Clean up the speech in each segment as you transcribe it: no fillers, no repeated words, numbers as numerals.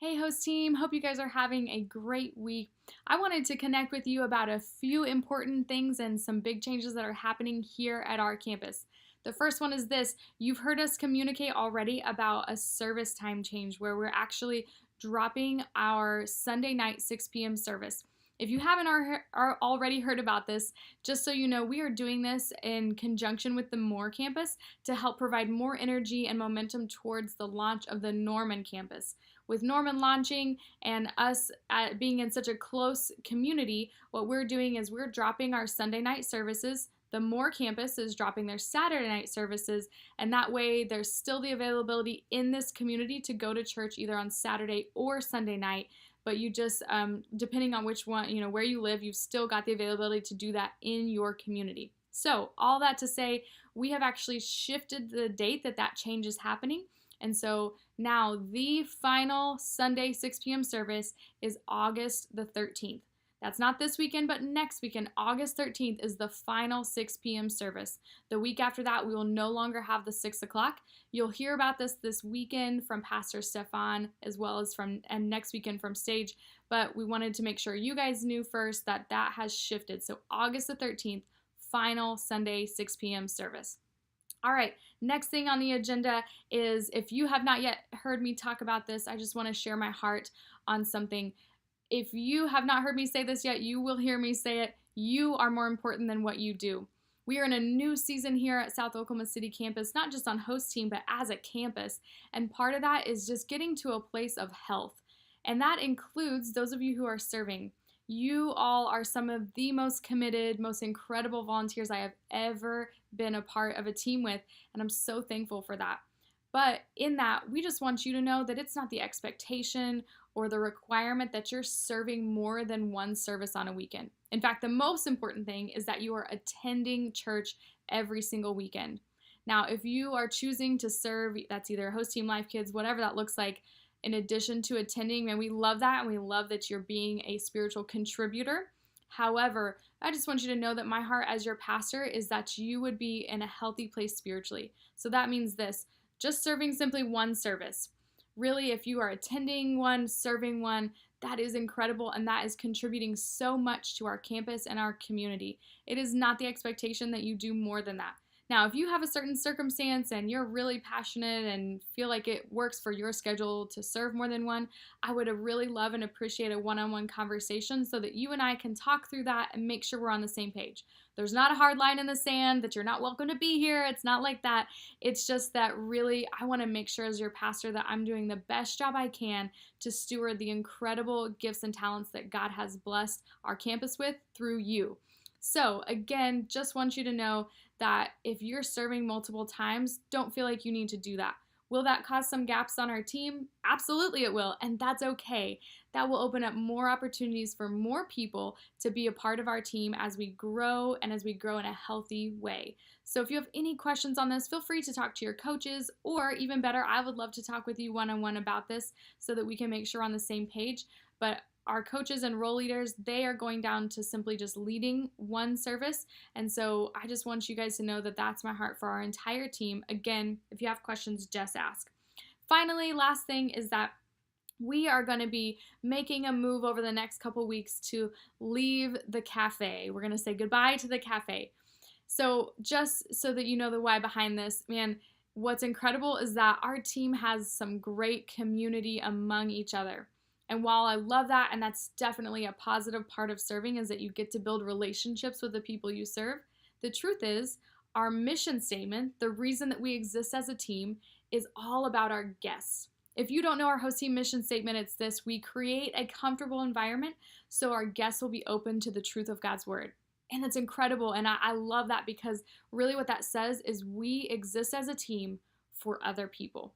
Hey, host team. Hope you guys are having a great week. I wanted to connect with you about a few important things and some big changes that are happening here at our campus. The first one is this. You've heard us communicate already about a service time change where we're actually dropping our Sunday night 6 p.m. service. If you haven't already heard about this, just so you know, we are doing this in conjunction with the Moore campus to help provide more energy and momentum towards the launch of the Norman campus. With Norman launching and us being in such a close community, what we're doing is we're dropping our Sunday night services. The Moore campus is dropping their Saturday night services, and that way there's still the availability in this community to go to church either on Saturday or Sunday night. But you just, depending on which one, where you live, you've still got the availability to do that in your community. So, all that to say, we have actually shifted the date that change is happening. And so now the final Sunday 6 p.m. service is August the 13th. That's not this weekend, but next weekend, August 13th, is the final 6 p.m. service. The week after that, we will no longer have the 6 o'clock. You'll hear about this weekend from Pastor Stefan, as well as and next weekend from Stage. But we wanted to make sure you guys knew first that has shifted. So August the 13th, final Sunday 6 p.m. service. All right, next thing on the agenda is, if you have not yet heard me talk about this, I just want to share my heart on something. If you have not heard me say this yet, you will hear me say it. You are more important than what you do. We are in a new season here at South Oklahoma City campus, not just on host team, but as a campus. And part of that is just getting to a place of health. And that includes those of you who are serving. You all are some of the most committed, most incredible volunteers I have ever been a part of a team with, and I'm so thankful for that. But in that, we just want you to know that it's not the expectation or the requirement that you're serving more than one service on a weekend. In fact, the most important thing is that you are attending church every single weekend. Now, if you are choosing to serve, that's either host team, life kids, whatever that looks like, in addition to attending, man, we love that, and we love that you're being a spiritual contributor. However, I just want you to know that my heart as your pastor is that you would be in a healthy place spiritually. So that means this, just serving simply one service. Really, if you are attending one, serving one, that is incredible, and that is contributing so much to our campus and our community. It is not the expectation that you do more than that. Now, if you have a certain circumstance and you're really passionate and feel like it works for your schedule to serve more than one, I would really love and appreciate a one-on-one conversation so that you and I can talk through that and make sure we're on the same page. There's not a hard line in the sand that you're not welcome to be here. It's not like that. It's just that really I want to make sure as your pastor that I'm doing the best job I can to steward the incredible gifts and talents that God has blessed our campus with through you. So again, just want you to know that if you're serving multiple times, don't feel like you need to do that. Will that cause some gaps on our team? Absolutely it will, and that's okay. That will open up more opportunities for more people to be a part of our team as we grow and as we grow in a healthy way. So if you have any questions on this, feel free to talk to your coaches, or even better, I would love to talk with you one-on-one about this so that we can make sure we're on the same page. But our coaches and role leaders, they are going down to simply just leading one service. And so I just want you guys to know that that's my heart for our entire team. Again, if you have questions, just ask. Finally, last thing is that we are going to be making a move over the next couple weeks to leave the cafe. We're going to say goodbye to the cafe. So just so that you know the why behind this, man, what's incredible is that our team has some great community among each other. And while I love that, and that's definitely a positive part of serving, is that you get to build relationships with the people you serve, the truth is, our mission statement, the reason that we exist as a team, is all about our guests. If you don't know our host team mission statement, it's this: we create a comfortable environment so our guests will be open to the truth of God's word. And that's incredible, and I love that, because really what that says is we exist as a team for other people.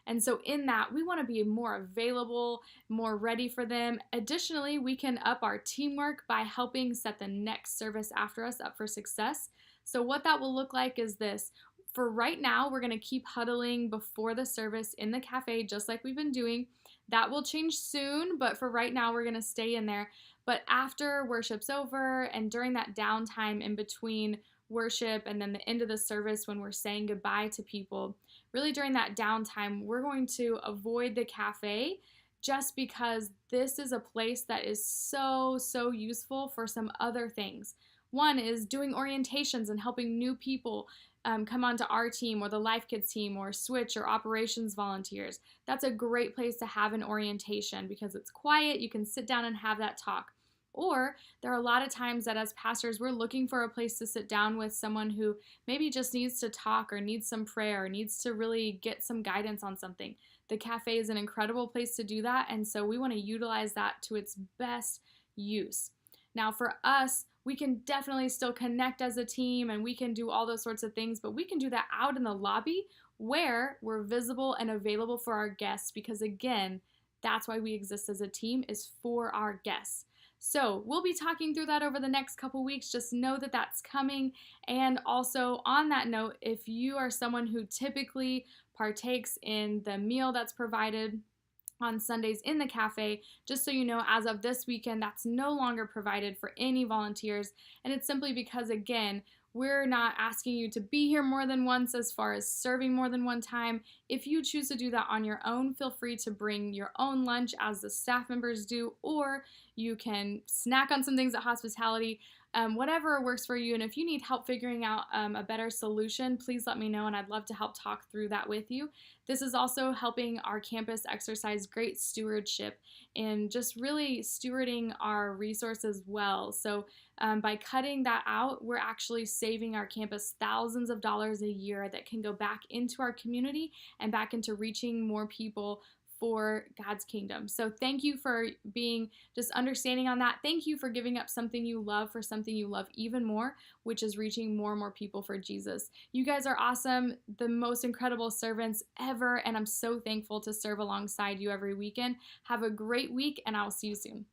And so in that, we want to be more available, more ready for them. Additionally, we can up our teamwork by helping set the next service after us up for success. So what that will look like is this. For right now, we're going to keep huddling before the service in the cafe, just like we've been doing. That will change soon, but for right now, we're going to stay in there. But after worship's over and during that downtime in between worship and then the end of the service when we're saying goodbye to people, really during that downtime, we're going to avoid the cafe just because this is a place that is so, so useful for some other things. One is doing orientations and helping new people come onto our team or the Life Kids team or switch or operations volunteers. That's a great place to have an orientation because it's quiet. You can sit down and have that talk. Or there are a lot of times that as pastors, we're looking for a place to sit down with someone who maybe just needs to talk or needs some prayer or needs to really get some guidance on something. The cafe is an incredible place to do that, and so we want to utilize that to its best use. Now, for us, we can definitely still connect as a team and we can do all those sorts of things, but we can do that out in the lobby where we're visible and available for our guests because, again, that's why we exist as a team, is for our guests. So we'll be talking through that over the next couple weeks. Just know that that's coming. And also on that note, if you are someone who typically partakes in the meal that's provided on Sundays in the cafe, just so you know, as of this weekend, that's no longer provided for any volunteers. And it's simply because, again, we're not asking you to be here more than once as far as serving more than one time. If you choose to do that on your own, feel free to bring your own lunch as the staff members do, or you can snack on some things at hospitality, whatever works for you. And if you need help figuring out a better solution, please let me know, and I'd love to help talk through that with you. This is also helping our campus exercise great stewardship and just really stewarding our resources well. So by cutting that out, we're actually saving our campus thousands of dollars a year that can go back into our community and back into reaching more people for God's kingdom. So thank you for being just understanding on that. Thank you for giving up something you love for something you love even more, which is reaching more and more people for Jesus. You guys are awesome, the most incredible servants ever, and I'm so thankful to serve alongside you every weekend. Have a great week, and I'll see you soon.